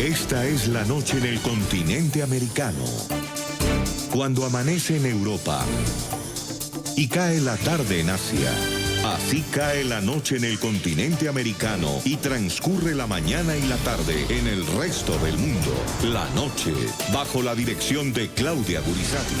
Esta es la noche en el continente americano. Cuando amanece en Europa y cae la tarde en Asia. Así cae la noche en el continente americano y transcurre la mañana y la tarde en el resto del mundo. La noche, bajo la dirección de Claudia Gurizati.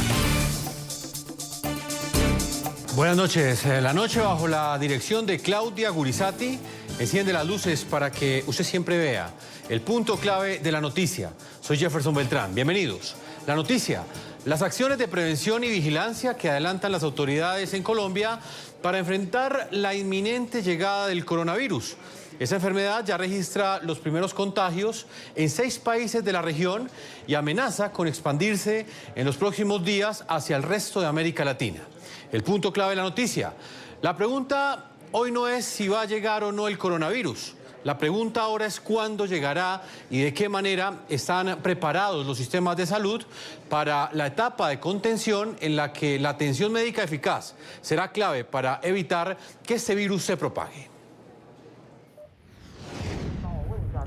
Buenas noches. La noche bajo la dirección de Claudia Gurizati enciende las luces para que usted siempre vea el punto clave de la noticia. Soy Jefferson Beltrán. Bienvenidos. La noticia, las acciones de prevención y vigilancia que adelantan las autoridades en Colombia para enfrentar la inminente llegada del coronavirus. Esa enfermedad ya registra los primeros contagios en 6 países de la región y amenaza con expandirse en los próximos días hacia el resto de América Latina. El punto clave de la noticia. La pregunta hoy no es si va a llegar o no el coronavirus. La pregunta ahora es cuándo llegará y de qué manera están preparados los sistemas de salud para la etapa de contención en la que la atención médica eficaz será clave para evitar que este virus se propague.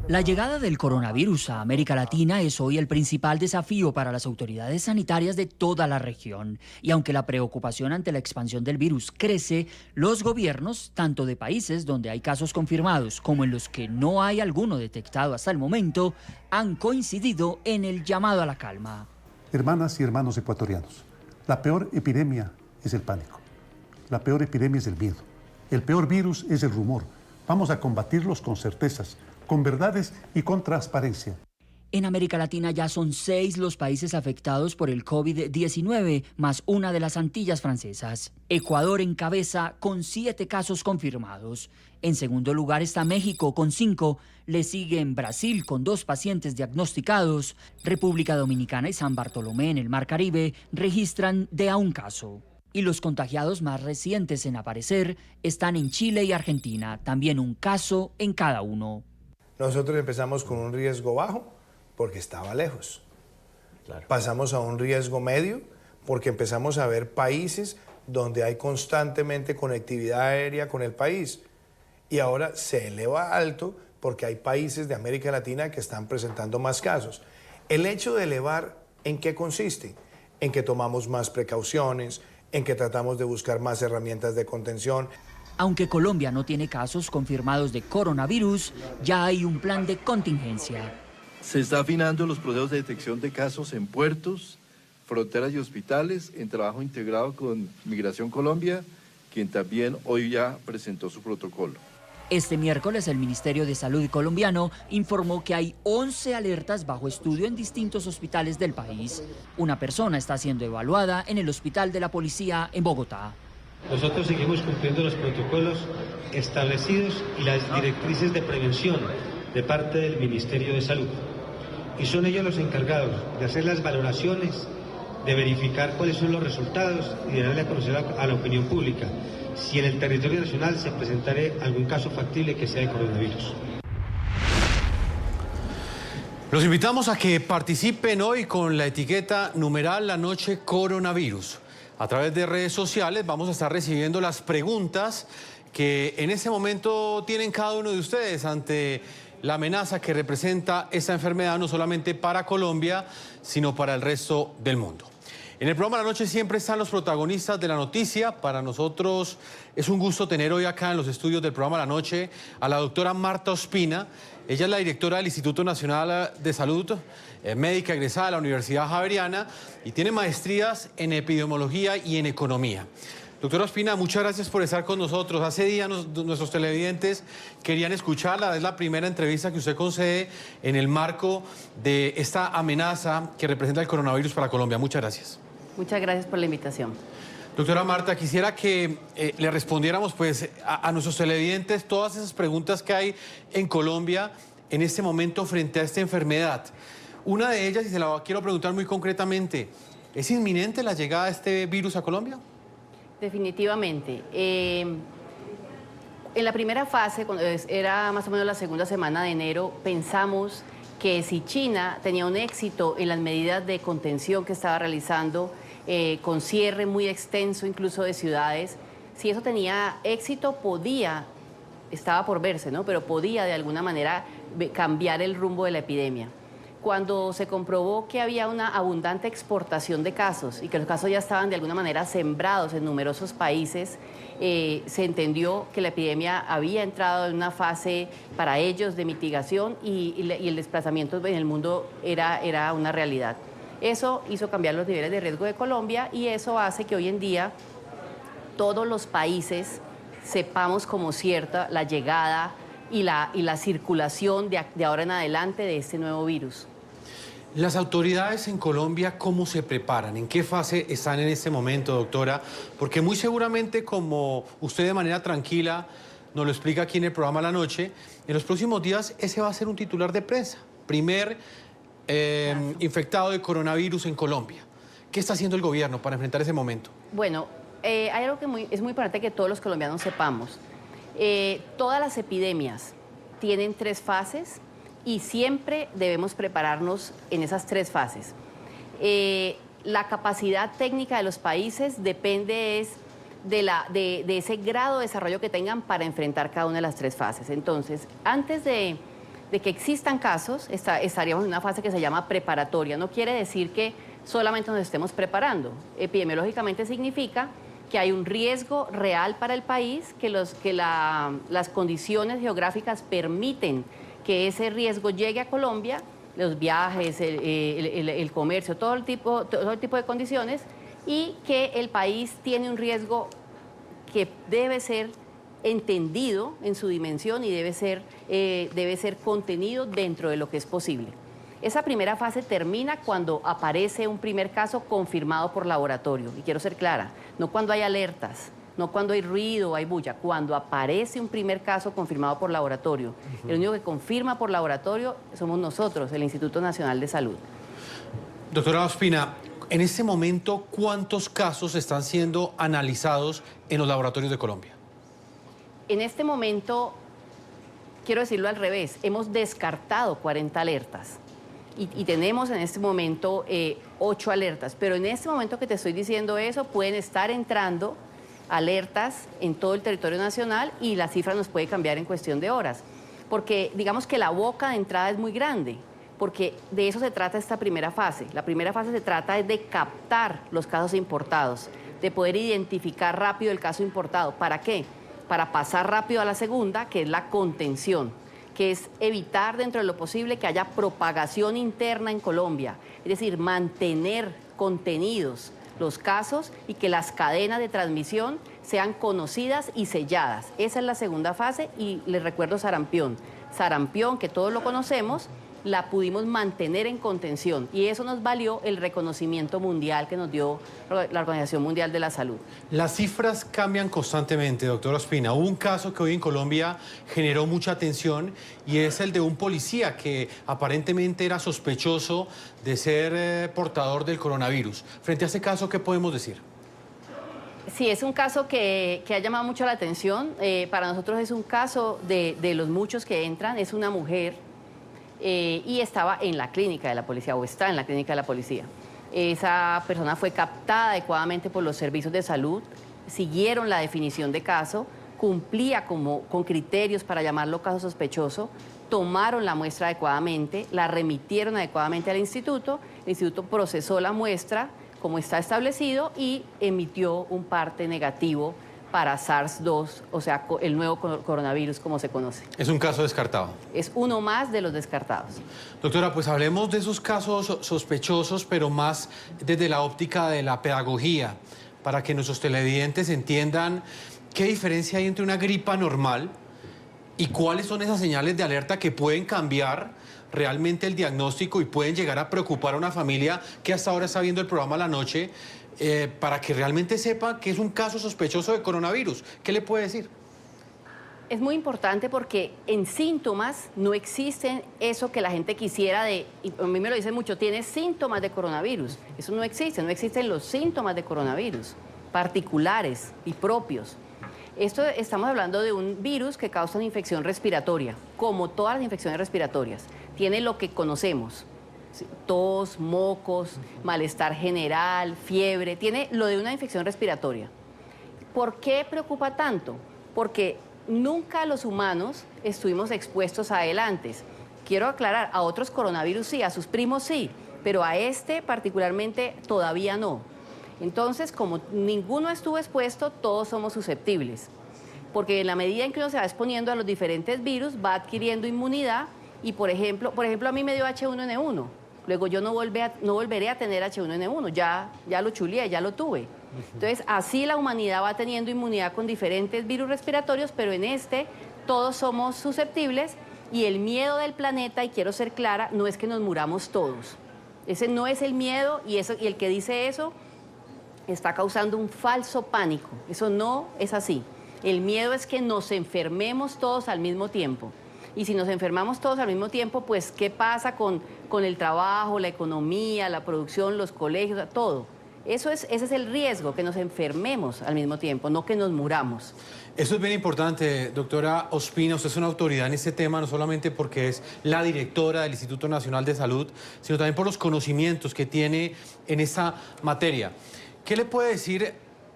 La llegada del coronavirus a América Latina es hoy el principal desafío para las autoridades sanitarias de toda la región. Y aunque la preocupación ante la expansión del virus crece, los gobiernos, tanto de países donde hay casos confirmados como en los que no hay alguno detectado hasta el momento, han coincidido en el llamado a la calma. Hermanas y hermanos ecuatorianos, la peor epidemia es el pánico. La peor epidemia es el miedo. El peor virus es el rumor. Vamos a combatirlos con certezas, con verdades y con transparencia. En América Latina ya son 6 los países afectados por el COVID-19, más una de las Antillas francesas. Ecuador encabeza con 7 casos confirmados. En segundo lugar está México con 5, le siguen Brasil con 2 pacientes diagnosticados. República Dominicana y San Bartolomé en el Mar Caribe registran de a un caso. Y los contagiados más recientes en aparecer están en Chile y Argentina, también un caso en cada uno. Nosotros empezamos con un riesgo bajo porque estaba lejos. Claro. Pasamos a un riesgo medio porque empezamos a ver países donde hay constantemente conectividad aérea con el país. Y ahora se eleva a alto porque hay países de América Latina que están presentando más casos. El hecho de elevar, ¿en qué consiste? En que tomamos más precauciones, en que tratamos de buscar más herramientas de contención. Aunque Colombia no tiene casos confirmados de coronavirus, ya hay un plan de contingencia. Se está afinando los procesos de detección de casos en puertos, fronteras y hospitales, en trabajo integrado con Migración Colombia, quien también hoy ya presentó su protocolo. Este miércoles el Ministerio de Salud colombiano informó que hay 11 alertas bajo estudio en distintos hospitales del país. Una persona está siendo evaluada en el Hospital de la Policía en Bogotá. Nosotros seguimos cumpliendo los protocolos establecidos y las directrices de prevención de parte del Ministerio de Salud. Y son ellos los encargados de hacer las valoraciones, de verificar cuáles son los resultados y de darle a conocer a la opinión pública si en el territorio nacional se presentara algún caso factible que sea de coronavirus. Los invitamos a que participen hoy con la etiqueta numeral La Noche Coronavirus. A través de redes sociales vamos a estar recibiendo las preguntas que en este momento tienen cada uno de ustedes ante la amenaza que representa esta enfermedad no solamente para Colombia, sino para el resto del mundo. En el programa de la noche siempre están los protagonistas de la noticia. Para nosotros es un gusto tener hoy acá en los estudios del programa de la noche a la doctora Marta Ospina. Ella es la directora del Instituto Nacional de Salud, médica egresada de la Universidad Javeriana y tiene maestrías en epidemiología y en economía. Doctora Ospina, muchas gracias por estar con nosotros. Hace días nuestros televidentes querían escucharla. Es la primera entrevista que usted concede en el marco de esta amenaza que representa el coronavirus para Colombia. Muchas gracias. Muchas gracias por la invitación. Doctora Marta, quisiera que le respondiéramos pues, a nuestros televidentes todas esas preguntas que hay en Colombia en este momento frente a esta enfermedad. Una de ellas, y se la quiero preguntar muy concretamente, ¿es inminente la llegada de este virus a Colombia? Definitivamente. En la primera fase, cuando era más o menos la segunda semana de enero, pensamos que si China tenía un éxito en las medidas de contención que estaba realizando, con cierre muy extenso incluso de ciudades, si eso tenía éxito, estaba por verse, ¿no? Pero podía de alguna manera cambiar el rumbo de la epidemia. cuando se comprobó que había una abundante exportación de casos y que los casos ya estaban de alguna manera sembrados en numerosos países, se entendió que la epidemia había entrado en una fase para ellos de mitigación y el desplazamiento en el mundo era una realidad. Eso hizo cambiar los niveles de riesgo de Colombia y eso hace que hoy en día todos los países sepamos como cierta la llegada y la circulación de ahora en adelante de este nuevo virus. Las autoridades en Colombia, ¿cómo se preparan? ¿En qué fase están en este momento, doctora? Porque muy seguramente, como usted de manera tranquila nos lo explica aquí en el programa La Noche, en los próximos días ese va a ser un titular de prensa. Primer infectado de coronavirus en Colombia. ¿Qué está haciendo el gobierno para enfrentar ese momento? Bueno, hay algo que es muy importante que todos los colombianos sepamos. Todas las epidemias tienen 3 fases y siempre debemos prepararnos en esas 3 fases. La capacidad técnica de los países depende de ese grado de desarrollo que tengan para enfrentar cada una de las 3 fases. Entonces, antes de que existan casos, estaríamos en una fase que se llama preparatoria. No quiere decir que solamente nos estemos preparando. Epidemiológicamente significa que hay un riesgo real para el país, que las condiciones geográficas permiten que ese riesgo llegue a Colombia, los viajes, el comercio, todo el tipo de condiciones, y que el país tiene un riesgo que debe ser entendido en su dimensión y debe ser contenido dentro de lo que es posible. Esa primera fase termina cuando aparece un primer caso confirmado por laboratorio, y quiero ser clara, no cuando hay alertas, no cuando hay ruido o hay bulla, cuando aparece un primer caso confirmado por laboratorio. El único que confirma por laboratorio somos nosotros, el Instituto Nacional de Salud. Doctora Ospina, en este momento, ¿cuántos casos están siendo analizados en los laboratorios de Colombia? En este momento, quiero decirlo al revés, hemos descartado 40 alertas y tenemos en este momento 8 alertas, pero en este momento que te estoy diciendo eso, pueden estar entrando alertas en todo el territorio nacional y la cifra nos puede cambiar en cuestión de horas, porque digamos que la boca de entrada es muy grande, porque de eso se trata esta primera fase. La primera fase se trata de captar los casos importados, de poder identificar rápido el caso importado. ¿Para qué? Para pasar rápido a la segunda, que es la contención, que es evitar dentro de lo posible que haya propagación interna en Colombia, es decir, mantener contenidos los casos y que las cadenas de transmisión sean conocidas y selladas. Esa es la segunda fase y les recuerdo sarampión. Sarampión, que todos lo conocemos, la pudimos mantener en contención y eso nos valió el reconocimiento mundial que nos dio la Organización Mundial de la Salud. Las cifras cambian constantemente, doctora Ospina. Hubo un caso que hoy en Colombia generó mucha atención y es el de un policía que aparentemente era sospechoso de ser portador del coronavirus. Frente a este caso, ¿qué podemos decir? Sí, es un caso que ha llamado mucho la atención. Para nosotros es un caso de los muchos que entran. Es una mujer y estaba en la clínica de la policía o está en la clínica de la policía. Esa persona fue captada adecuadamente por los servicios de salud, siguieron la definición de caso, cumplía con criterios para llamarlo caso sospechoso, tomaron la muestra adecuadamente, la remitieron adecuadamente al instituto, el instituto procesó la muestra como está establecido y emitió un parte negativo para SARS-2, o sea, el nuevo coronavirus como se conoce. Es un caso descartado. Es uno más de los descartados. Doctora, pues hablemos de esos casos sospechosos, pero más desde la óptica de la pedagogía, para que nuestros televidentes entiendan qué diferencia hay entre una gripa normal y cuáles son esas señales de alerta que pueden cambiar realmente el diagnóstico y pueden llegar a preocupar a una familia que hasta ahora está viendo el programa La Noche, para que realmente sepa que es un caso sospechoso de coronavirus. ¿Qué le puede decir? Es muy importante porque en síntomas no existen eso que la gente quisiera y a mí me lo dicen mucho, tienes síntomas de coronavirus. Eso no existe, no existen los síntomas de coronavirus particulares y propios. Estamos hablando de un virus que causa una infección respiratoria, como todas las infecciones respiratorias. Tiene lo que conocemos. Tos, mocos, malestar general, fiebre, tiene lo de una infección respiratoria. ¿Por qué preocupa tanto? Porque nunca los humanos estuvimos expuestos a él antes. quiero aclarar, a otros coronavirus sí, a sus primos sí, pero a este particularmente todavía no. Entonces, como ninguno estuvo expuesto, todos somos susceptibles. Porque en la medida en que uno se va exponiendo a los diferentes virus, va adquiriendo inmunidad y, por ejemplo a mí me dio H1N1. Luego yo no volveré a tener H1N1, ya lo chuleé, ya lo tuve. Entonces, así la humanidad va teniendo inmunidad con diferentes virus respiratorios, pero en este todos somos susceptibles y el miedo del planeta, y quiero ser clara, no es que nos muramos todos. Ese no es el miedo y el que dice eso está causando un falso pánico. Eso no es así. El miedo es que nos enfermemos todos al mismo tiempo. Y si nos enfermamos todos al mismo tiempo, pues, ¿qué pasa con el trabajo, la economía, la producción, los colegios, todo? Ese es el riesgo, que nos enfermemos al mismo tiempo, no que nos muramos. Eso es bien importante, doctora Ospina. Usted es una autoridad en este tema, no solamente porque es la directora del Instituto Nacional de Salud, sino también por los conocimientos que tiene en esta materia. ¿Qué le puede decir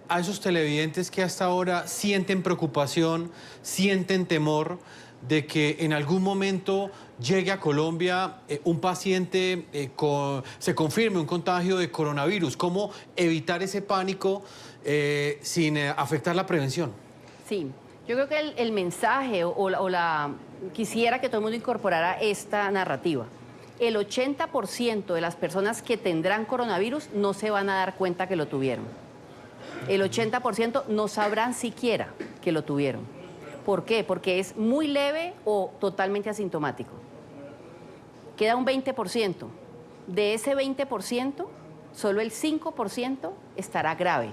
a esos televidentes que hasta ahora sienten preocupación, sienten temor de que en algún momento llegue a Colombia un paciente, se confirme un contagio de coronavirus? ¿Cómo evitar ese pánico sin afectar la prevención? Sí, yo creo que el mensaje quisiera que todo el mundo incorporara esta narrativa. El 80% de las personas que tendrán coronavirus no se van a dar cuenta que lo tuvieron. El 80% no sabrán siquiera que lo tuvieron. ¿Por qué? Porque es muy leve o totalmente asintomático. Queda un 20%. De ese 20%, solo el 5% estará grave.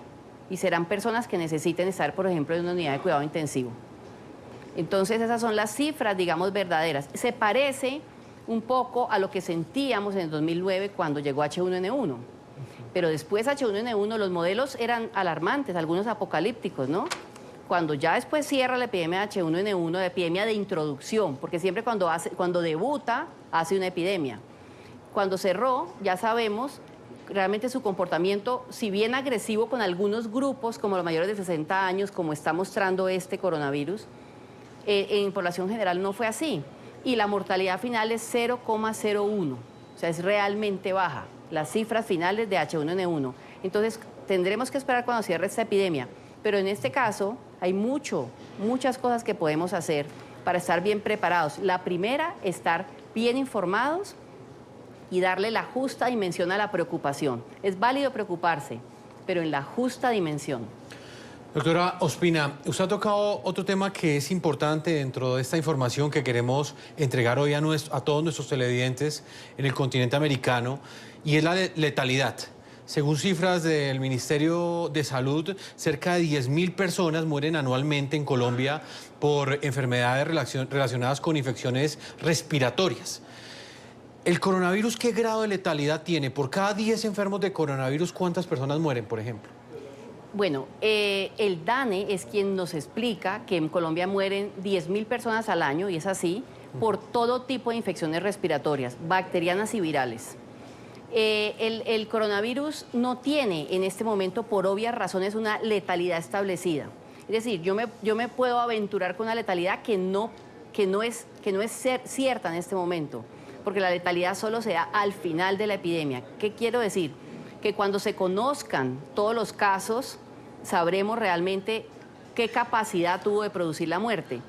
Y serán personas que necesiten estar, por ejemplo, en una unidad de cuidado intensivo. Entonces, esas son las cifras, digamos, verdaderas. Se parece un poco a lo que sentíamos en el 2009 cuando llegó H1N1. Pero después H1N1, los modelos eran alarmantes, algunos apocalípticos, ¿no? Cuando ya después cierra la epidemia de H1N1, la epidemia de introducción, porque siempre cuando debuta, hace una epidemia. Cuando cerró, ya sabemos, realmente su comportamiento, si bien agresivo con algunos grupos, como los mayores de 60 años, como está mostrando este coronavirus, en población general no fue así. Y la mortalidad final es 0,01, o sea, es realmente baja, las cifras finales de H1N1. Entonces, tendremos que esperar cuando cierre esta epidemia. Pero en este caso hay muchas cosas que podemos hacer para estar bien preparados. La primera, estar bien informados y darle la justa dimensión a la preocupación. Es válido preocuparse, pero en la justa dimensión. Doctora Ospina, usted ha tocado otro tema que es importante dentro de esta información que queremos entregar hoy a todos nuestros televidentes en el continente americano, y es la letalidad. Según cifras del Ministerio de Salud, cerca de 10.000 personas mueren anualmente en Colombia por enfermedades relacionadas con infecciones respiratorias. ¿El coronavirus qué grado de letalidad tiene? Por cada 10 enfermos de coronavirus, ¿cuántas personas mueren, por ejemplo? Bueno, el DANE es quien nos explica que en Colombia mueren 10.000 personas al año, y es así, por todo tipo de infecciones respiratorias, bacterianas y virales. El coronavirus no tiene en este momento, por obvias razones, una letalidad establecida. Es decir, yo me puedo aventurar con una letalidad que no es cierta en este momento, porque la letalidad solo se da al final de la epidemia. ¿Qué quiero decir? Que cuando se conozcan todos los casos, sabremos realmente qué capacidad tuvo de producir la muerte.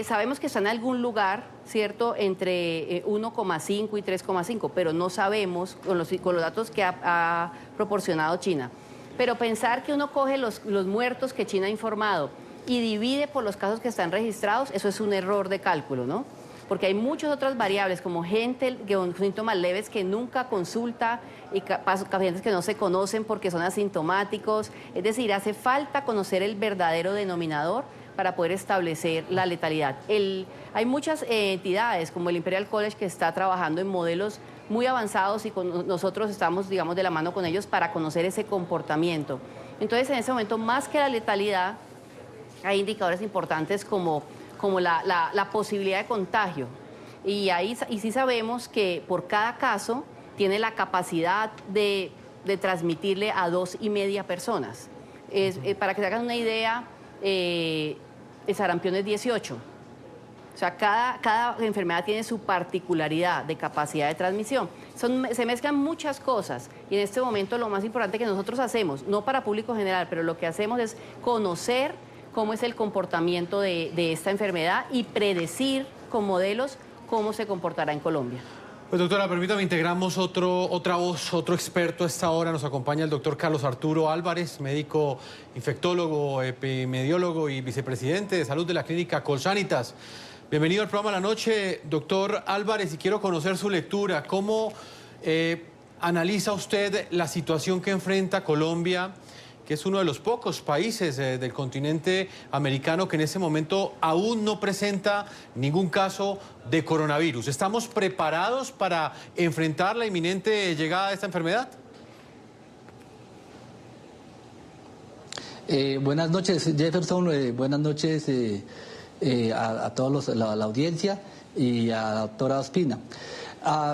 Sabemos que está en algún lugar, ¿cierto?, entre 1,5 y 3,5, pero no sabemos con los datos que ha proporcionado China. Pero pensar que uno coge los muertos que China ha informado y divide por los casos que están registrados, eso es un error de cálculo, ¿no? Porque hay muchas otras variables, como gente con síntomas leves que nunca consulta y pacientes que no se conocen porque son asintomáticos. Es decir, hace falta conocer el verdadero denominador para poder establecer la letalidad. Hay muchas entidades, como el Imperial College, que está trabajando en modelos muy avanzados, y nosotros estamos, digamos, de la mano con ellos para conocer ese comportamiento. Entonces, en ese momento, más que la letalidad, hay indicadores importantes como la posibilidad de contagio. Y sí sabemos que por cada caso tiene la capacidad de transmitirle a 2,5 personas. Para que se hagan una idea, el sarampión es 18. O sea, cada enfermedad tiene su particularidad de capacidad de transmisión. Se mezclan muchas cosas y en este momento lo más importante que nosotros hacemos, no para público general, pero lo que hacemos es conocer cómo es el comportamiento de esta enfermedad y predecir con modelos cómo se comportará en Colombia. Pues doctora, permítame, integramos otra voz, otro experto a esta hora. Nos acompaña el doctor Carlos Arturo Álvarez, médico infectólogo, epidemiólogo y vicepresidente de salud de la clínica Colsanitas. Bienvenido al programa La Noche, doctor Álvarez, y quiero conocer su lectura. ¿Cómo analiza usted la situación que enfrenta Colombia, que es uno de los pocos países del continente americano que en ese momento aún no presenta ningún caso de coronavirus? ¿Estamos preparados para enfrentar la inminente llegada de esta enfermedad? Buenas noches, Jefferson. Buenas noches a todos la audiencia y a la doctora Ospina.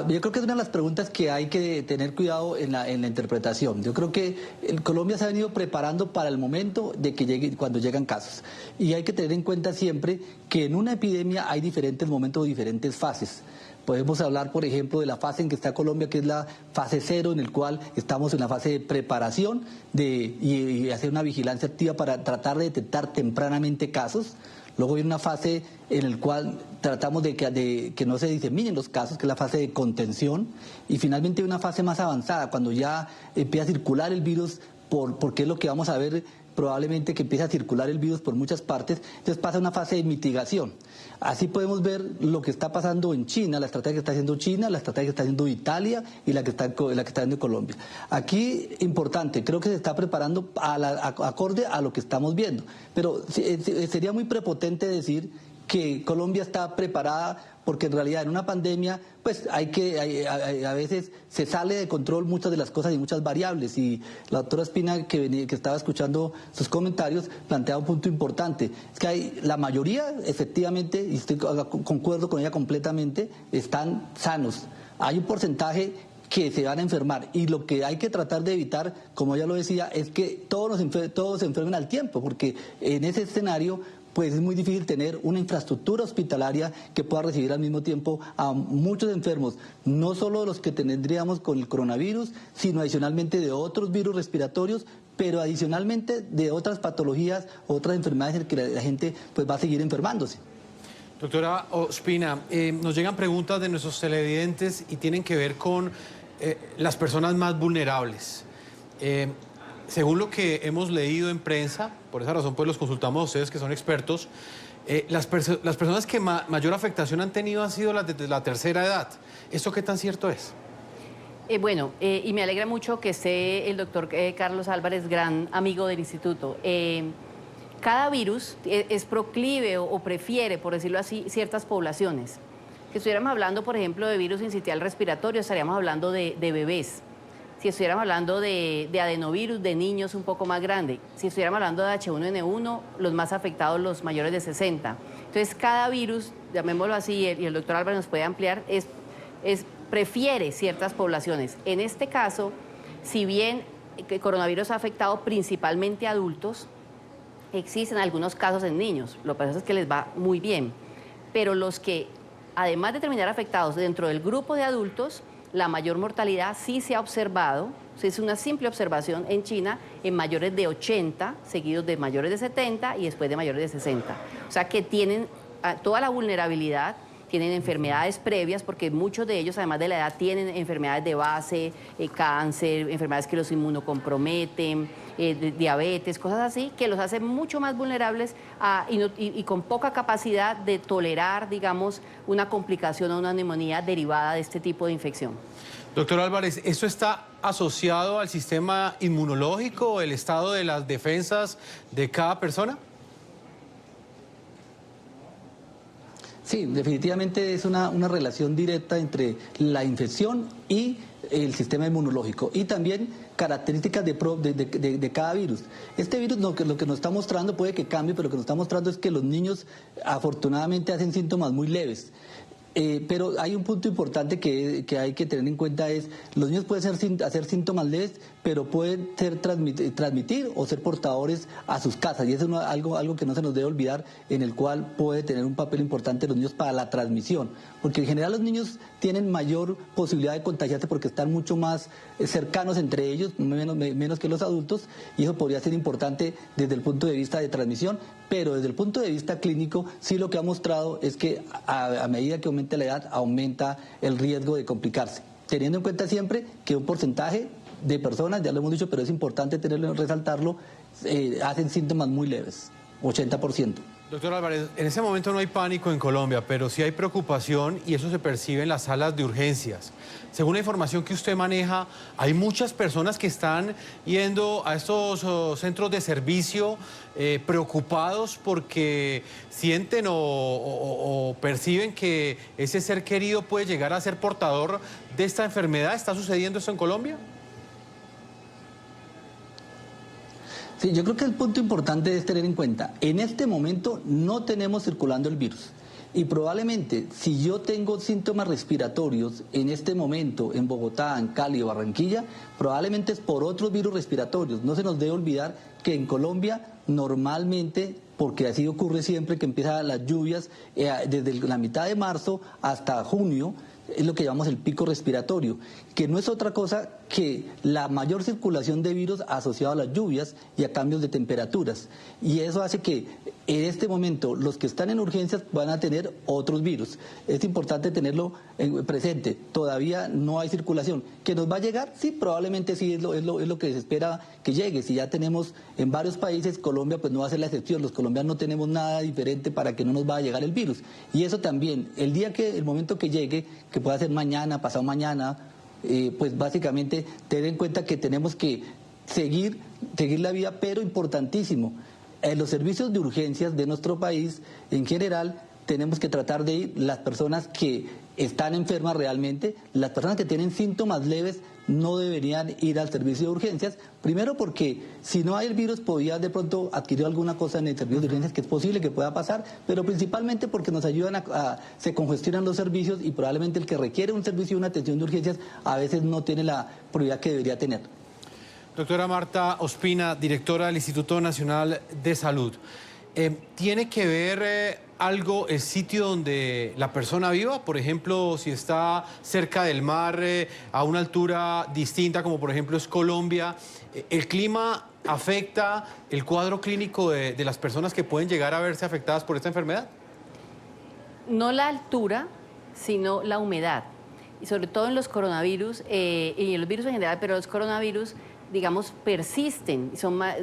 Yo creo que es una de las preguntas que hay que tener cuidado en la interpretación. Yo creo que Colombia se ha venido preparando para el momento de que cuando llegan casos. Y hay que tener en cuenta siempre que en una epidemia hay diferentes momentos, diferentes fases. Podemos hablar, por ejemplo, de la fase en que está Colombia, que es la fase 0, en el cual estamos en la fase de preparación y hacer una vigilancia activa para tratar de detectar tempranamente casos. Luego viene una fase en la cual tratamos de que no se diseminen los casos, que es la fase de contención. Y finalmente hay una fase más avanzada, cuando ya empieza a circular el virus, porque es lo que vamos a ver probablemente, que empieza a circular el virus por muchas partes. Entonces pasa una fase de mitigación. Así podemos ver lo que está pasando en China, la estrategia que está haciendo China, la estrategia que está haciendo Italia y la que está haciendo Colombia. Aquí, importante, creo que se está preparando acorde a lo que estamos viendo. Pero sería muy prepotente decir que Colombia está preparada, porque en realidad en una pandemia pues a veces se sale de control muchas de las cosas y muchas variables, y la doctora Ospina, que estaba escuchando sus comentarios, planteaba un punto importante. Es que la mayoría, efectivamente, y concuerdo con ella completamente, están sanos. Hay un porcentaje que se van a enfermar, y lo que hay que tratar de evitar, como ya lo decía, es que todos se enfermen al tiempo, porque en ese escenario pues es muy difícil tener una infraestructura hospitalaria que pueda recibir al mismo tiempo a muchos enfermos, no solo de los que tendríamos con el coronavirus, sino adicionalmente de otros virus respiratorios, pero adicionalmente de otras patologías, otras enfermedades en las que la gente pues va a seguir enfermándose. Doctora Ospina, nos llegan preguntas de nuestros televidentes y tienen que ver con las personas más vulnerables. Según lo que hemos leído en prensa, por esa razón pues los consultamos a ustedes que son expertos, las personas que mayor afectación han tenido han sido las de la tercera edad. ¿Esto qué tan cierto es? Bueno, y me alegra mucho que esté el doctor Carlos Álvarez, gran amigo del instituto. Cada virus es proclive o prefiere, por decirlo así, ciertas poblaciones. Si estuviéramos hablando, por ejemplo, de virus sincitial respiratorio, estaríamos hablando de bebés. Si estuviéramos hablando de adenovirus, de niños un poco más grandes. Si estuviéramos hablando de H1N1, los más afectados, los mayores de 60. Entonces, cada virus, llamémoslo así, y el doctor Álvarez nos puede ampliar, prefiere ciertas poblaciones. En este caso, si bien el coronavirus ha afectado principalmente a adultos, existen algunos casos en niños. Lo que pasa es que les va muy bien. Pero los que, además de terminar afectados dentro del grupo de adultos, la mayor mortalidad sí se ha observado, es una simple observación en China, en mayores de 80, seguidos de mayores de 70 y después de mayores de 60. O sea que tienen toda la vulnerabilidad, tienen enfermedades previas, porque muchos de ellos, además de la edad, tienen enfermedades de base, cáncer, enfermedades que los inmunocomprometen, diabetes, cosas así, que los hacen mucho más vulnerables y con poca capacidad de tolerar, digamos, una complicación o una neumonía derivada de este tipo de infección. Doctor Álvarez, ¿esto está asociado al sistema inmunológico, el estado de las defensas de cada persona? Sí, definitivamente es una relación directa entre la infección y el sistema inmunológico, y también características de cada virus. Este virus lo que nos está mostrando, puede que cambie, pero lo que nos está mostrando es que los niños afortunadamente hacen síntomas muy leves. Pero hay un punto importante que hay que tener en cuenta es, los niños pueden hacer síntomas leves, pero pueden transmitir o ser portadores a sus casas, y eso es algo que no se nos debe olvidar, en el cual puede tener un papel importante los niños para la transmisión, porque en general los niños tienen mayor posibilidad de contagiarse porque están mucho más cercanos entre ellos, menos que los adultos, y eso podría ser importante desde el punto de vista de transmisión, pero desde el punto de vista clínico sí lo que ha mostrado es que a medida que aumenta la edad, aumenta el riesgo de complicarse, teniendo en cuenta siempre que un porcentaje de personas, ya lo hemos dicho, pero es importante resaltarlo, hacen síntomas muy leves, 80%. Doctor Álvarez, en ese momento no hay pánico en Colombia, pero sí hay preocupación y eso se percibe en las salas de urgencias. Según la información que usted maneja, hay muchas personas que están yendo a estos centros de servicio preocupados porque sienten o perciben que ese ser querido puede llegar a ser portador de esta enfermedad. ¿Está sucediendo esto en Colombia? Sí, yo creo que el punto importante es tener en cuenta, en este momento no tenemos circulando el virus y probablemente si yo tengo síntomas respiratorios en este momento en Bogotá, en Cali o Barranquilla, probablemente es por otros virus respiratorios. No se nos debe olvidar que en Colombia normalmente, porque así ocurre siempre que empiezan las lluvias, desde la mitad de marzo hasta junio, es lo que llamamos el pico respiratorio, que no es otra cosa que la mayor circulación de virus asociado a las lluvias y a cambios de temperaturas. Y eso hace que en este momento los que están en urgencias van a tener otros virus. Es importante tenerlo presente. Todavía no hay circulación. ¿Que nos va a llegar? Sí, probablemente sí, es lo que se espera que llegue. Si ya tenemos en varios países, Colombia pues no va a ser la excepción. Los colombianos no tenemos nada diferente para que no nos vaya a llegar el virus. Y eso también, el momento que llegue, que pueda ser mañana, pasado mañana, pues básicamente tener en cuenta que tenemos que seguir la vida, pero importantísimo, los servicios de urgencias de nuestro país en general tenemos que tratar de ir las personas que están enfermas realmente, las personas que tienen síntomas leves no deberían ir al servicio de urgencias, primero porque si no hay el virus podría de pronto adquirir alguna cosa en el servicio de urgencias, que es posible que pueda pasar, pero principalmente porque nos ayudan se congestionan los servicios y probablemente el que requiere un servicio y una atención de urgencias a veces no tiene la prioridad que debería tener. Doctora Marta Ospina, directora del Instituto Nacional de Salud. ¿Tiene que ver algo el sitio donde la persona viva? Por ejemplo, si está cerca del mar, a una altura distinta, como por ejemplo es Colombia, ¿el clima afecta el cuadro clínico de las personas que pueden llegar a verse afectadas por esta enfermedad? No la altura, sino la humedad. Y sobre todo en los coronavirus, y en los virus en general, pero los coronavirus, digamos, persisten, son más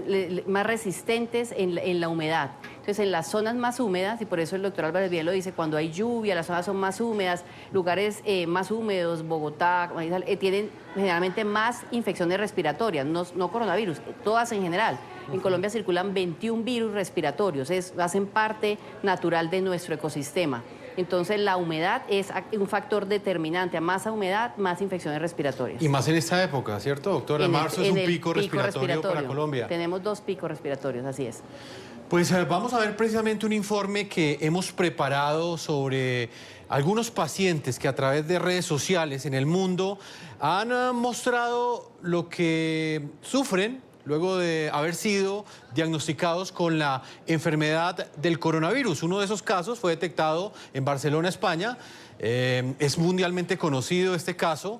resistentes en la humedad. Entonces, en las zonas más húmedas, y por eso el doctor Álvarez bien lo dice, cuando hay lluvia, las zonas son más húmedas, lugares más húmedos, Bogotá, tienen generalmente más infecciones respiratorias, no coronavirus, todas en general. En Colombia circulan 21 virus respiratorios, hacen parte natural de nuestro ecosistema. Entonces, la humedad es un factor determinante. A más humedad, más infecciones respiratorias. Y más en esta época, ¿cierto, doctora? Marzo es un pico respiratorio para Colombia. Tenemos 2 picos respiratorios, así es. Pues vamos a ver precisamente un informe que hemos preparado sobre algunos pacientes que a través de redes sociales en el mundo han mostrado lo que sufren luego de haber sido diagnosticados con la enfermedad del coronavirus. Uno de esos casos fue detectado en Barcelona, España. Es mundialmente conocido este caso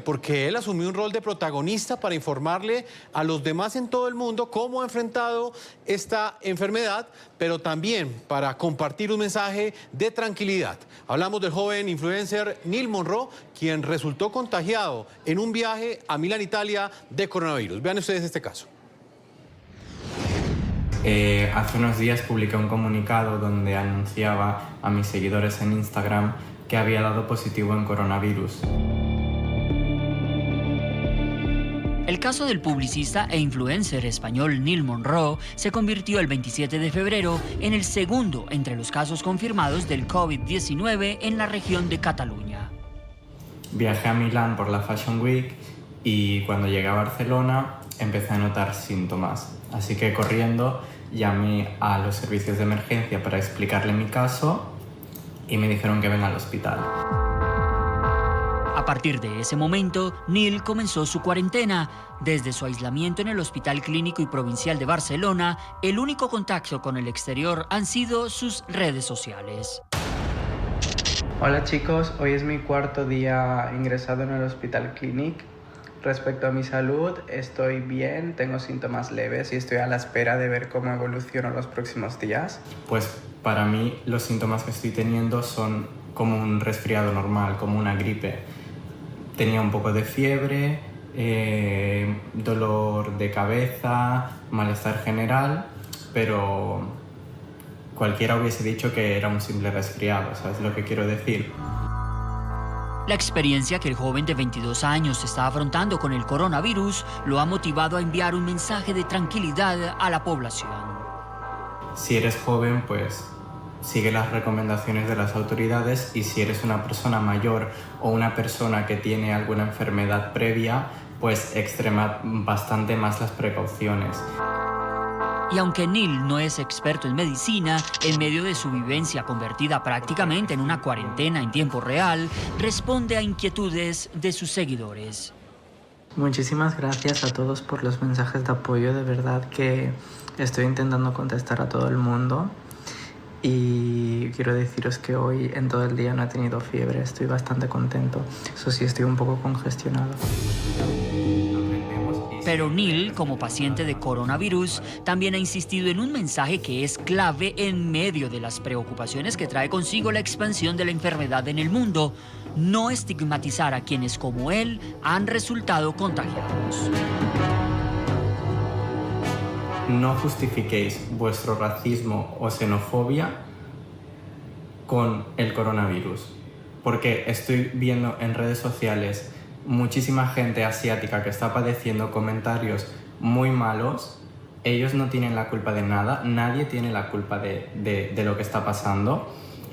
porque él asumió un rol de protagonista para informarle a los demás en todo el mundo cómo ha enfrentado esta enfermedad, pero también para compartir un mensaje de tranquilidad. Hablamos del joven influencer Neil Monroe, quien resultó contagiado en un viaje a Milán, Italia, de coronavirus. Vean ustedes este caso. Hace unos días publiqué un comunicado donde anunciaba a mis seguidores en Instagram que había dado positivo en coronavirus. El caso del publicista e influencer español Neil Monroe se convirtió el 27 de febrero en el segundo entre los casos confirmados del COVID-19 en la región de Cataluña. Viajé a Milán por la Fashion Week y cuando llegué a Barcelona empecé a notar síntomas. Así que corriendo llamé a los servicios de emergencia para explicarle mi caso y me dijeron que venga al hospital. A partir de ese momento, Nil comenzó su cuarentena. Desde su aislamiento en el Hospital Clínico y Provincial de Barcelona, el único contacto con el exterior han sido sus redes sociales. Hola chicos, hoy es mi cuarto día ingresado en el Hospital Clínic. Respecto a mi salud, estoy bien, tengo síntomas leves y estoy a la espera de ver cómo evolucionan los próximos días. Pues para mí los síntomas que estoy teniendo son como un resfriado normal, como una gripe. Tenía un poco de fiebre, dolor de cabeza, malestar general, pero cualquiera hubiese dicho que era un simple resfriado, ¿sabes lo que quiero decir? La experiencia que el joven de 22 años está afrontando con el coronavirus lo ha motivado a enviar un mensaje de tranquilidad a la población. Si eres joven, pues sigue las recomendaciones de las autoridades, y si eres una persona mayor o una persona que tiene alguna enfermedad previa, pues extrema bastante más las precauciones. Y aunque Nil no es experto en medicina, en medio de su vivencia convertida prácticamente en una cuarentena en tiempo real, responde a inquietudes de sus seguidores. Muchísimas gracias a todos por los mensajes de apoyo, de verdad que estoy intentando contestar a todo el mundo. Y quiero deciros que hoy en todo el día no he tenido fiebre, estoy bastante contento. Eso sí, estoy un poco congestionado. Pero Nil, como paciente de coronavirus, también ha insistido en un mensaje que es clave en medio de las preocupaciones que trae consigo la expansión de la enfermedad en el mundo: no estigmatizar a quienes como él han resultado contagiados. No justifiquéis vuestro racismo o xenofobia con el coronavirus, porque estoy viendo en redes sociales muchísima gente asiática que está padeciendo comentarios muy malos. Ellos no tienen la culpa de nada, nadie tiene la culpa de lo que está pasando,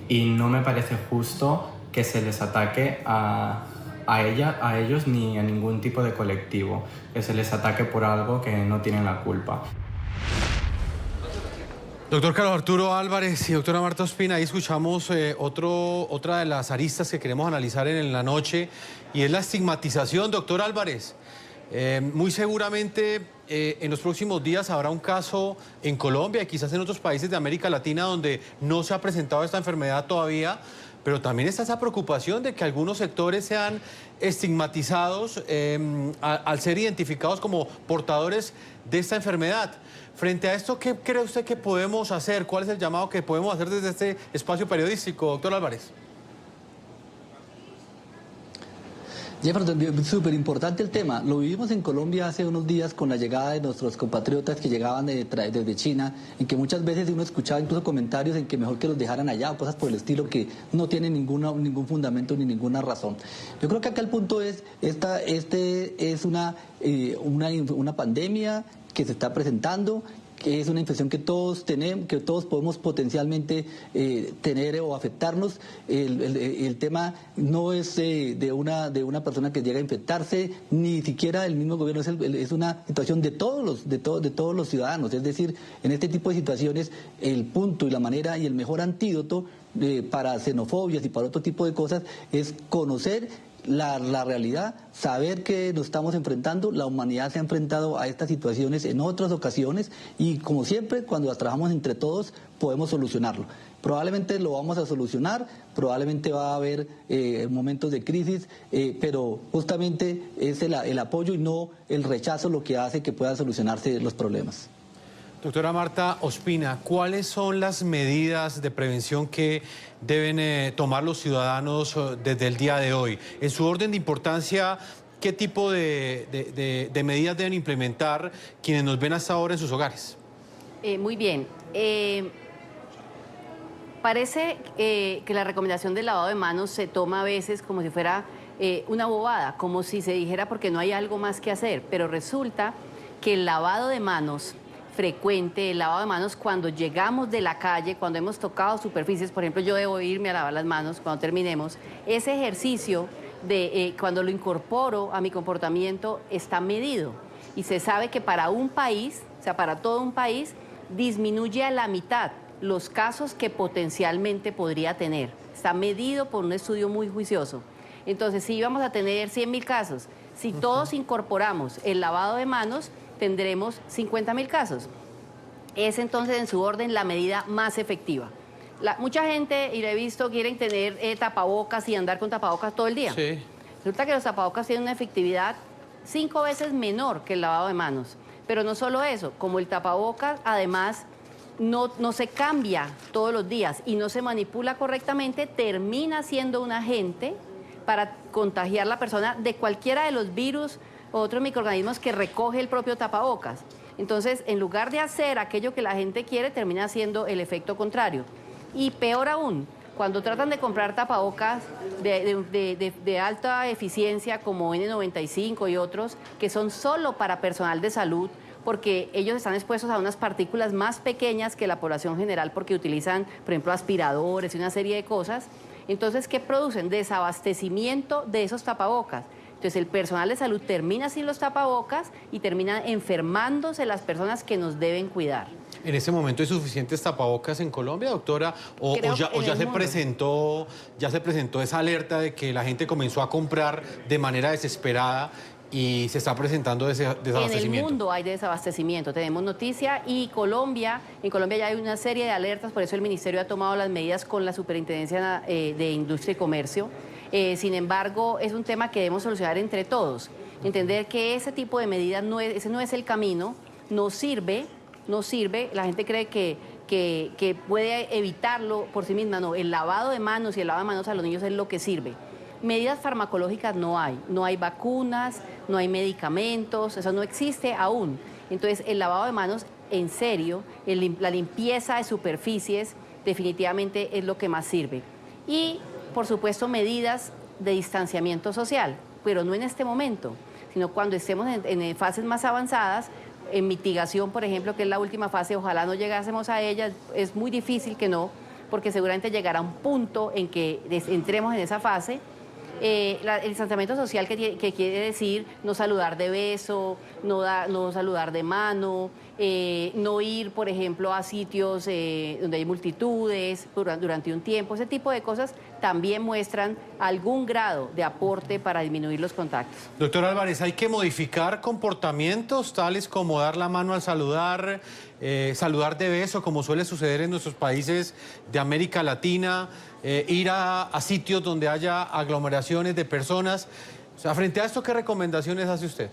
y no me parece justo que se les ataque a ellos ni a ningún tipo de colectivo, que se les ataque por algo que no tienen la culpa. Doctor Carlos Arturo Álvarez y doctora Marta Ospina, ahí escuchamos otra de las aristas que queremos analizar en la noche, y es la estigmatización. Doctor Álvarez, muy seguramente en los próximos días habrá un caso en Colombia y quizás en otros países de América Latina donde no se ha presentado esta enfermedad todavía, pero también está esa preocupación de que algunos sectores sean estigmatizados al ser identificados como portadores de esta enfermedad. Frente a esto, ¿qué cree usted que podemos hacer? ¿Cuál es el llamado que podemos hacer desde este espacio periodístico, doctor Álvarez? Jefferson, súper importante el tema. Lo vivimos en Colombia hace unos días con la llegada de nuestros compatriotas que llegaban desde China, en que muchas veces uno escuchaba incluso comentarios en que mejor que los dejaran allá o cosas por el estilo que no tienen ningún fundamento ni ninguna razón. Yo creo que acá el punto es, es una pandemia que se está presentando, que es una infección que todos tenemos, que todos podemos potencialmente tener o afectarnos. El tema no es de una persona que llega a infectarse, ni siquiera el mismo gobierno, es una situación de todos los ciudadanos. Es decir, en este tipo de situaciones, el punto y la manera y el mejor antídoto para xenofobias y para otro tipo de cosas es conocer la realidad, saber que nos estamos enfrentando. La humanidad se ha enfrentado a estas situaciones en otras ocasiones y, como siempre, cuando las trabajamos entre todos podemos solucionarlo. Probablemente lo vamos a solucionar, probablemente va a haber momentos de crisis, pero justamente es el apoyo y no el rechazo lo que hace que puedan solucionarse los problemas. Doctora Marta Ospina, ¿cuáles son las medidas de prevención que deben tomar los ciudadanos desde el día de hoy? En su orden de importancia, ¿qué tipo de medidas deben implementar quienes nos ven hasta ahora en sus hogares? Muy bien. Parece que la recomendación del lavado de manos se toma a veces como si fuera una bobada, como si se dijera porque no hay algo más que hacer, pero resulta que el lavado de manos frecuente, el lavado de manos cuando llegamos de la calle, cuando hemos tocado superficies, por ejemplo, yo debo irme a lavar las manos cuando terminemos, ese ejercicio de cuando lo incorporo a mi comportamiento está medido y se sabe que para un país, o sea, para todo un país, disminuye a la mitad los casos que potencialmente podría tener está medido por un estudio muy juicioso. Entonces, si íbamos a tener 100.000 casos, si todos incorporamos el lavado de manos, tendremos 50.000 casos. Es entonces en su orden la medida más efectiva. Mucha gente, y lo he visto, quieren tener tapabocas y andar con tapabocas todo el día. Sí. Resulta que los tapabocas tienen una efectividad 5 veces menor que el lavado de manos. Pero no solo eso, como el tapabocas además no se cambia todos los días y no se manipula correctamente, termina siendo un agente para contagiar a la persona de cualquiera de los virus o otros microorganismos que recoge el propio tapabocas. Entonces, en lugar de hacer aquello que la gente quiere, termina haciendo el efecto contrario. Y peor aún, cuando tratan de comprar tapabocas de alta eficiencia como N95 y otros, que son solo para personal de salud, porque ellos están expuestos a unas partículas más pequeñas que la población general, porque utilizan, por ejemplo, aspiradores y una serie de cosas. Entonces, ¿qué producen? Desabastecimiento de esos tapabocas. Entonces, el personal de salud termina sin los tapabocas y terminan enfermándose las personas que nos deben cuidar. ¿En este momento hay suficientes tapabocas en Colombia, doctora? ¿O ya se presentó esa alerta de que la gente comenzó a comprar de manera desesperada y se está presentando ese desabastecimiento? En el mundo hay desabastecimiento, tenemos noticia, y en Colombia ya hay una serie de alertas, por eso el Ministerio ha tomado las medidas con la Superintendencia de Industria y Comercio. Sin embargo, es un tema que debemos solucionar entre todos. Entender que ese tipo de medidas ese no es el camino, no sirve. La gente cree que puede evitarlo por sí misma. No, el lavado de manos y el lavado de manos a los niños es lo que sirve. Medidas farmacológicas no hay vacunas, no hay medicamentos, eso no existe aún. Entonces, el lavado de manos, en serio, la limpieza de superficies definitivamente es lo que más sirve. Y, por supuesto, medidas de distanciamiento social, pero no en este momento, sino cuando estemos en fases más avanzadas, en mitigación, por ejemplo, que es la última fase, ojalá no llegásemos a ella, es muy difícil que no, porque seguramente llegará un punto en que entremos en esa fase. El distanciamiento social que quiere decir no saludar de beso, no saludar de mano, no ir, por ejemplo, a sitios donde hay multitudes durante un tiempo. Ese tipo de cosas también muestran algún grado de aporte para disminuir los contactos. Doctor Álvarez, ¿hay que modificar comportamientos tales como dar la mano al saludar, saludar de beso, como suele suceder en nuestros países de América Latina, ir a sitios donde haya aglomeraciones de personas? O sea, frente a esto, ¿qué recomendaciones hace usted?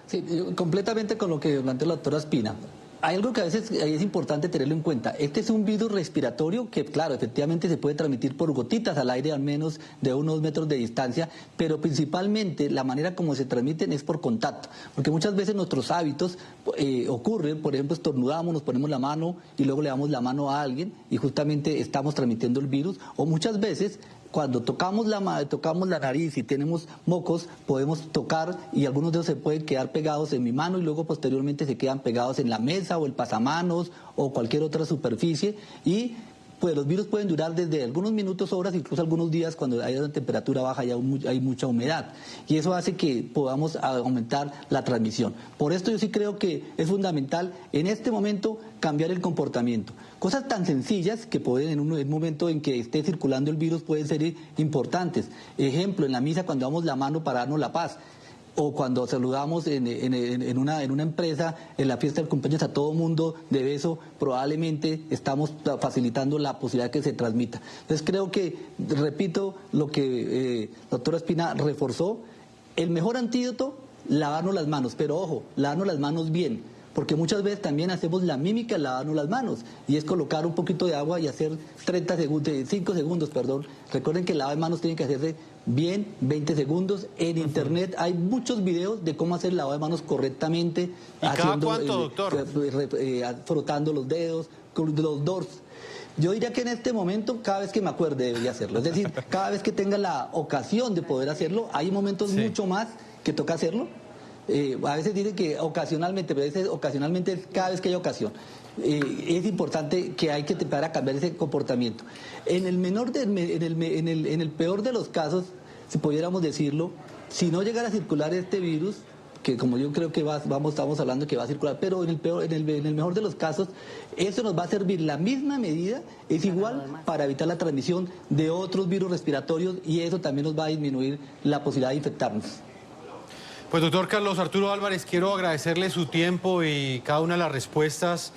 Sí, completamente con lo que planteó la doctora Espina. Hay algo que a veces es importante tenerlo en cuenta. Este es un virus respiratorio que, claro, efectivamente se puede transmitir por gotitas al aire, al menos de unos metros de distancia, pero principalmente la manera como se transmiten es por contacto. Porque muchas veces nuestros hábitos ocurren, por ejemplo, estornudamos, nos ponemos la mano y luego le damos la mano a alguien y justamente estamos transmitiendo el virus. O muchas veces, cuando tocamos la nariz y tenemos mocos, podemos tocar y algunos de ellos se pueden quedar pegados en mi mano y luego posteriormente se quedan pegados en la mesa o el pasamanos o cualquier otra superficie, y pues los virus pueden durar desde algunos minutos, horas, incluso algunos días cuando hay una temperatura baja y hay mucha humedad. Y eso hace que podamos aumentar la transmisión. Por esto yo sí creo que es fundamental en este momento cambiar el comportamiento. Cosas tan sencillas que pueden en un momento en que esté circulando el virus pueden ser importantes. Ejemplo, en la misa cuando damos la mano para darnos la paz. O cuando saludamos en una empresa, en la fiesta del cumpleaños a todo mundo de beso, probablemente estamos facilitando la posibilidad de que se transmita. Entonces creo que, repito lo que la doctora Espina reforzó, el mejor antídoto, lavarnos las manos, pero ojo, lavarnos las manos bien, porque muchas veces también hacemos la mímica de lavarnos las manos, y es colocar un poquito de agua y hacer 5 segundos. Recuerden que el lavado de manos tiene que hacerse bien, 20 segundos. En internet hay muchos videos de cómo hacer el lavado de manos correctamente. ¿Y cada cuánto, doctor? Frotando los dedos, con los doors. Yo diría que en este momento, cada vez que me acuerde, debería hacerlo. Es decir, cada vez que tenga la ocasión de poder hacerlo, hay momentos mucho más que toca hacerlo. A veces dicen que ocasionalmente, pero a veces ocasionalmente es cada vez que hay ocasión. Es importante que hay que empezar a cambiar ese comportamiento. En el peor de los casos, si pudiéramos decirlo, si no llegara a circular este virus, que como yo creo que estamos hablando que va a circular, pero en el mejor de los casos, eso nos va a servir, la misma medida es igual para evitar la transmisión de otros virus respiratorios y eso también nos va a disminuir la posibilidad de infectarnos. Pues doctor Carlos Arturo Álvarez, quiero agradecerle su tiempo y cada una de las respuestas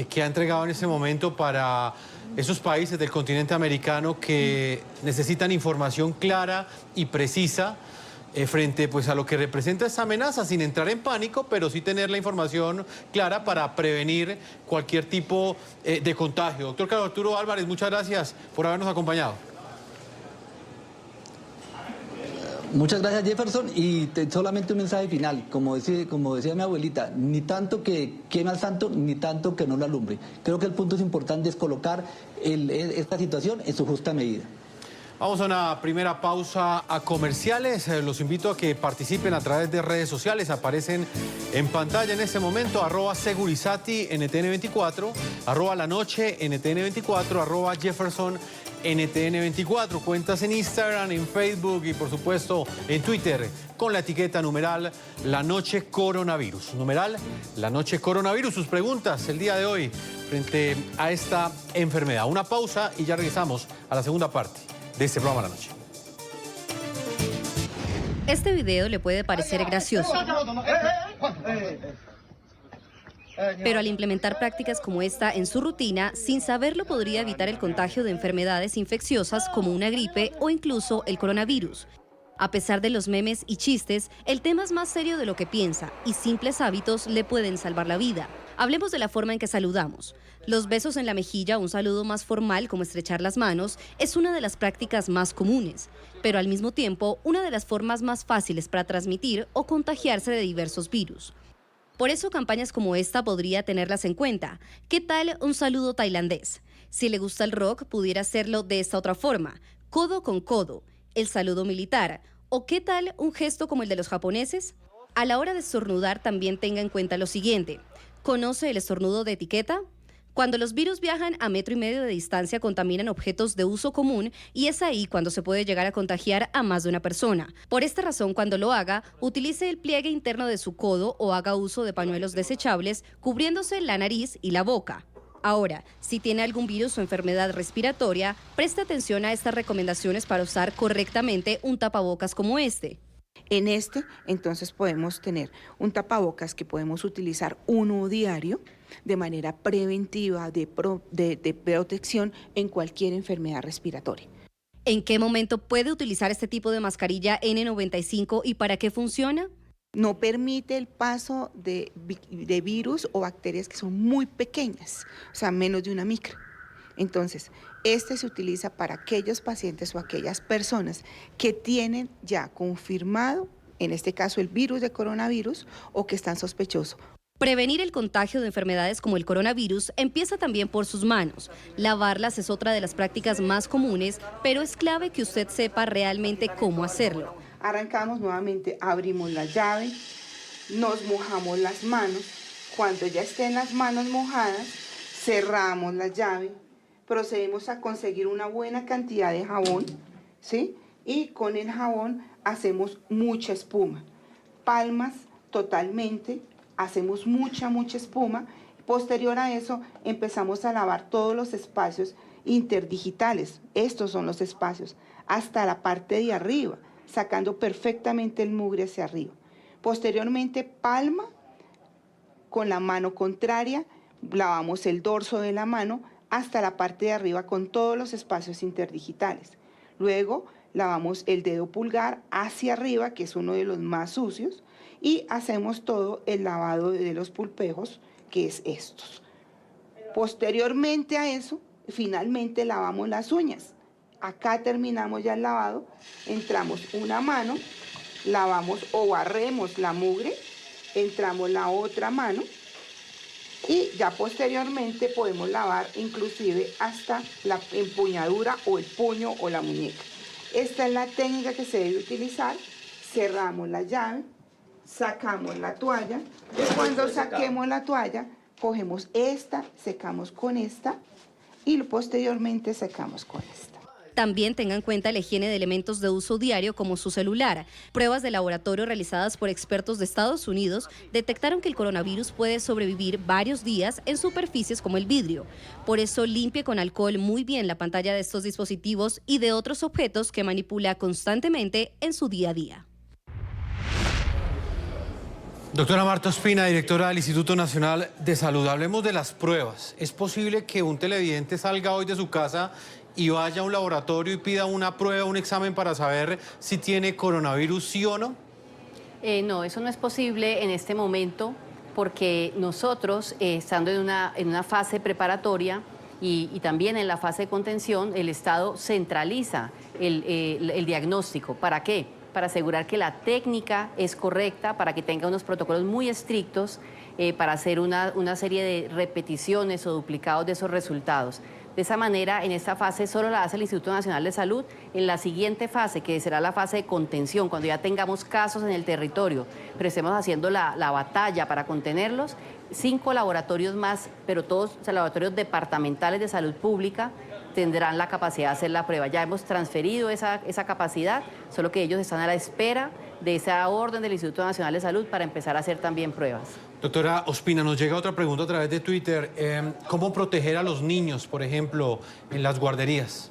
que ha entregado en este momento para esos países del continente americano que necesitan información clara y precisa frente pues, a lo que representa esta amenaza, sin entrar en pánico, pero sí tener la información clara para prevenir cualquier tipo de contagio. Doctor Carlos Arturo Álvarez, muchas gracias por habernos acompañado. Muchas gracias, Jefferson, y solamente un mensaje final, como decía mi abuelita, ni tanto que queme al santo, ni tanto que no lo alumbre. Creo que el punto importante es colocar esta situación en su justa medida. Vamos a una primera pausa a comerciales. Los invito a que participen a través de redes sociales. Aparecen en pantalla en este momento, @Segurizati NTN24, @LaNoche NTN24, @Jefferson NTN24, cuentas en Instagram, en Facebook y por supuesto en Twitter con la etiqueta numeral La Noche Coronavirus. Numeral La Noche Coronavirus. Sus preguntas el día de hoy frente a esta enfermedad. Una pausa y ya regresamos a la segunda parte de este programa La Noche. Este video le puede parecer gracioso, pero al implementar prácticas como esta en su rutina, sin saberlo podría evitar el contagio de enfermedades infecciosas como una gripe o incluso el coronavirus. A pesar de los memes y chistes, el tema es más serio de lo que piensa y simples hábitos le pueden salvar la vida. Hablemos de la forma en que saludamos. Los besos en la mejilla, un saludo más formal como estrechar las manos, es una de las prácticas más comunes, pero al mismo tiempo una de las formas más fáciles para transmitir o contagiarse de diversos virus. Por eso campañas como esta podría tenerlas en cuenta. ¿Qué tal un saludo tailandés? Si le gusta el rock, pudiera hacerlo de esta otra forma, codo con codo, el saludo militar. ¿O qué tal un gesto como el de los japoneses? A la hora de estornudar también tenga en cuenta lo siguiente. ¿Conoce el estornudo de etiqueta? Cuando los virus viajan a 1,5 metros de distancia, contaminan objetos de uso común y es ahí cuando se puede llegar a contagiar a más de una persona. Por esta razón, cuando lo haga, utilice el pliegue interno de su codo o haga uso de pañuelos desechables, cubriéndose la nariz y la boca. Ahora, si tiene algún virus o enfermedad respiratoria, preste atención a estas recomendaciones para usar correctamente un tapabocas como este. En este, entonces, podemos tener un tapabocas que podemos utilizar uno diario de manera preventiva de protección en cualquier enfermedad respiratoria. ¿En qué momento puede utilizar este tipo de mascarilla N95 y para qué funciona? No permite el paso de virus o bacterias que son muy pequeñas, o sea, menos de una micra. Entonces, este se utiliza para aquellos pacientes o aquellas personas que tienen ya confirmado, en este caso, el virus de coronavirus o que están sospechosos. Prevenir el contagio de enfermedades como el coronavirus empieza también por sus manos. Lavarlas es otra de las prácticas más comunes, pero es clave que usted sepa realmente cómo hacerlo. Arrancamos nuevamente, abrimos la llave, nos mojamos las manos. Cuando ya estén las manos mojadas, cerramos la llave. Procedemos a conseguir una buena cantidad de jabón, ¿sí? Y con el jabón hacemos mucha espuma. Palmas totalmente, hacemos mucha espuma. Posterior a eso empezamos a lavar todos los espacios interdigitales. Estos son los espacios, hasta la parte de arriba, sacando perfectamente el mugre hacia arriba. Posteriormente, palma, con la mano contraria, lavamos el dorso de la mano hasta la parte de arriba con todos los espacios interdigitales. Luego lavamos el dedo pulgar hacia arriba, que es uno de los más sucios, y hacemos todo el lavado de los pulpejos, que es estos. Posteriormente a eso, finalmente lavamos las uñas. Acá terminamos ya el lavado, entramos una mano, lavamos o barremos la mugre, entramos la otra mano, y ya posteriormente podemos lavar inclusive hasta la empuñadura o el puño o la muñeca. Esta es la técnica que se debe utilizar. Cerramos la llave, sacamos la toalla y cuando saquemos la toalla, cogemos esta, secamos con esta y posteriormente secamos con esta. También tenga en cuenta la higiene de elementos de uso diario como su celular. Pruebas de laboratorio realizadas por expertos de Estados Unidos detectaron que el coronavirus puede sobrevivir varios días en superficies como el vidrio. Por eso limpie con alcohol muy bien la pantalla de estos dispositivos y de otros objetos que manipula constantemente en su día a día. Doctora Marta Ospina, directora del Instituto Nacional de Salud, hablemos de las pruebas. ¿Es posible que un televidente salga hoy de su casa y vaya a un laboratorio y pida una prueba, un examen para saber si tiene coronavirus, sí o no? No, eso no es posible en este momento porque nosotros, estando en una fase preparatoria y también en la fase de contención, el Estado centraliza el diagnóstico. ¿Para qué? Para asegurar que la técnica es correcta, para que tenga unos protocolos muy estrictos, para hacer una serie de repeticiones o duplicados de esos resultados. De esa manera, en esta fase solo la hace el Instituto Nacional de Salud. En la siguiente fase, que será la fase de contención, cuando ya tengamos casos en el territorio, pero estemos haciendo la batalla para contenerlos, 5 laboratorios más, pero todos laboratorios departamentales de salud pública, tendrán la capacidad de hacer la prueba. Ya hemos transferido esa capacidad, solo que ellos están a la espera de esa orden del Instituto Nacional de Salud para empezar a hacer también pruebas. Doctora Ospina, nos llega otra pregunta a través de Twitter. ¿Cómo proteger a los niños, por ejemplo, en las guarderías?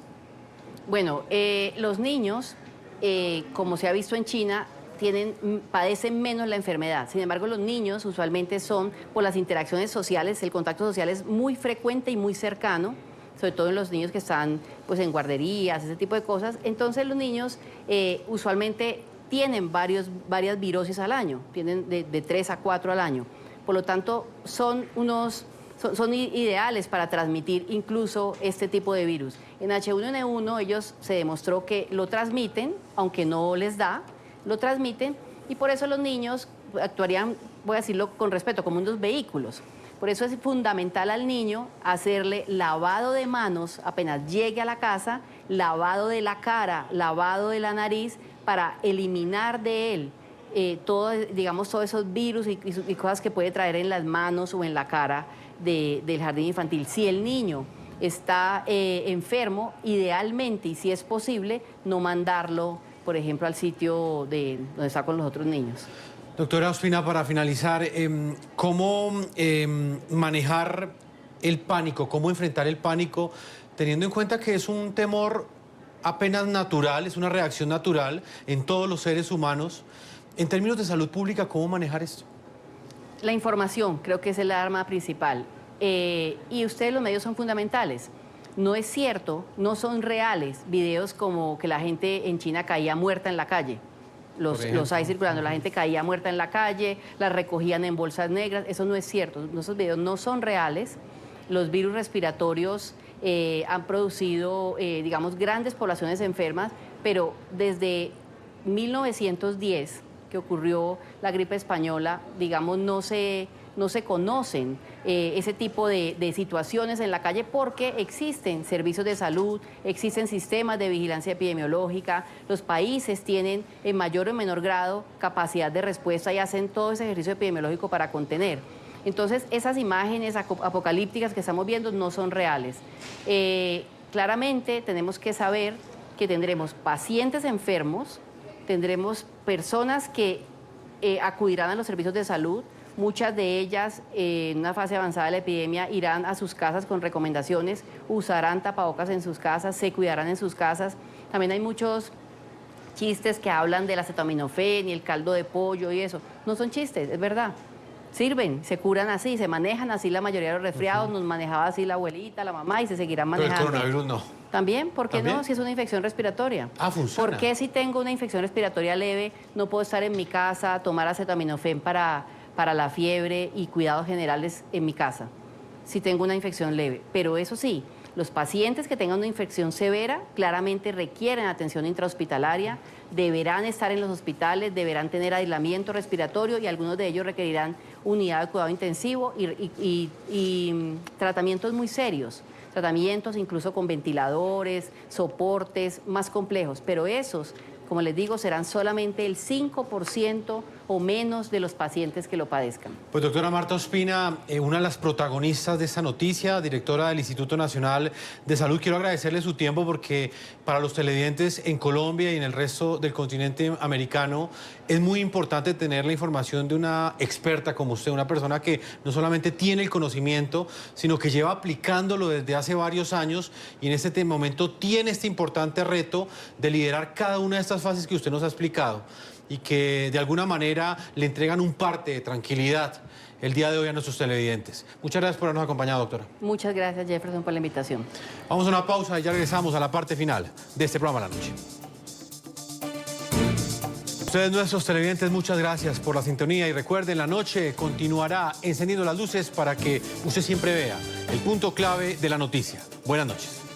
Bueno, los niños, como se ha visto en China, padecen menos la enfermedad. Sin embargo, los niños usualmente son, por las interacciones sociales, el contacto social es muy frecuente y muy cercano, sobre todo en los niños que están pues, en guarderías, ese tipo de cosas. Entonces los niños usualmente tienen varias virosis al año, tienen de 3 a 4 al año. Por lo tanto, son ideales para transmitir incluso este tipo de virus. En H1N1 ellos se demostró que lo transmiten, aunque no les da, lo transmiten, y por eso los niños actuarían, voy a decirlo con respeto, como unos vehículos. Por eso es fundamental al niño hacerle lavado de manos apenas llegue a la casa, lavado de la cara, lavado de la nariz, para eliminar de él todos esos virus y cosas que puede traer en las manos o en la cara del jardín infantil. Si el niño está enfermo, idealmente, y si es posible, no mandarlo, por ejemplo, al sitio donde está con los otros niños. Doctora Ospina, para finalizar, ¿cómo manejar el pánico, cómo enfrentar el pánico, teniendo en cuenta que es un temor apenas natural, es una reacción natural en todos los seres humanos? En términos de salud pública, ¿cómo manejar esto? La información creo que es el arma principal. Y ustedes, los medios, son fundamentales. No es cierto, no son reales videos como que la gente en China caía muerta en la calle. Los hay circulando, la gente caía muerta en la calle, la recogían en bolsas negras. Eso no es cierto, esos videos no son reales. Los virus respiratorios han producido, grandes poblaciones enfermas, pero desde 1910, que ocurrió la gripe española, no se conocen ese tipo de situaciones en la calle porque existen servicios de salud, existen sistemas de vigilancia epidemiológica, los países tienen en mayor o menor grado capacidad de respuesta y hacen todo ese ejercicio epidemiológico para contener. Entonces, esas imágenes apocalípticas que estamos viendo no son reales. Claramente tenemos que saber que tendremos pacientes enfermos, tendremos personas que acudirán a los servicios de salud. Muchas de ellas, en una fase avanzada de la epidemia, irán a sus casas con recomendaciones, usarán tapabocas en sus casas, se cuidarán en sus casas. También hay muchos chistes que hablan del acetaminofén y el caldo de pollo y eso. No son chistes, es verdad. Sirven, se curan así, se manejan así la mayoría de los resfriados, nos manejaba así la abuelita, la mamá, y se seguirán manejando. Pero el coronavirus no. También, ¿por qué no? Si es una infección respiratoria. Ah, funciona. ¿Por qué si tengo una infección respiratoria leve no puedo estar en mi casa, tomar acetaminofén para la fiebre y cuidados generales en mi casa? Si tengo una infección leve. Pero eso sí, los pacientes que tengan una infección severa claramente requieren atención intrahospitalaria, deberán estar en los hospitales, deberán tener aislamiento respiratorio y algunos de ellos requerirán unidad de cuidado intensivo y tratamientos muy serios. Tratamientos incluso con ventiladores, soportes más complejos, pero esos como les digo, serán solamente el 5% o menos de los pacientes que lo padezcan. Pues doctora Marta Ospina, una de las protagonistas de esta noticia, directora del Instituto Nacional de Salud, quiero agradecerle su tiempo porque para los televidentes en Colombia y en el resto del continente americano es muy importante tener la información de una experta como usted, una persona que no solamente tiene el conocimiento, sino que lleva aplicándolo desde hace varios años y en este momento tiene este importante reto de liderar cada una de estas fases que usted nos ha explicado y que de alguna manera le entregan un parte de tranquilidad el día de hoy a nuestros televidentes. Muchas gracias por habernos acompañado, doctora. Muchas gracias, Jefferson, por la invitación. Vamos a una pausa y ya regresamos a la parte final de este programa de la noche. Ustedes, nuestros televidentes, muchas gracias por la sintonía y recuerden, la noche continuará encendiendo las luces para que usted siempre vea el punto clave de la noticia. Buenas noches.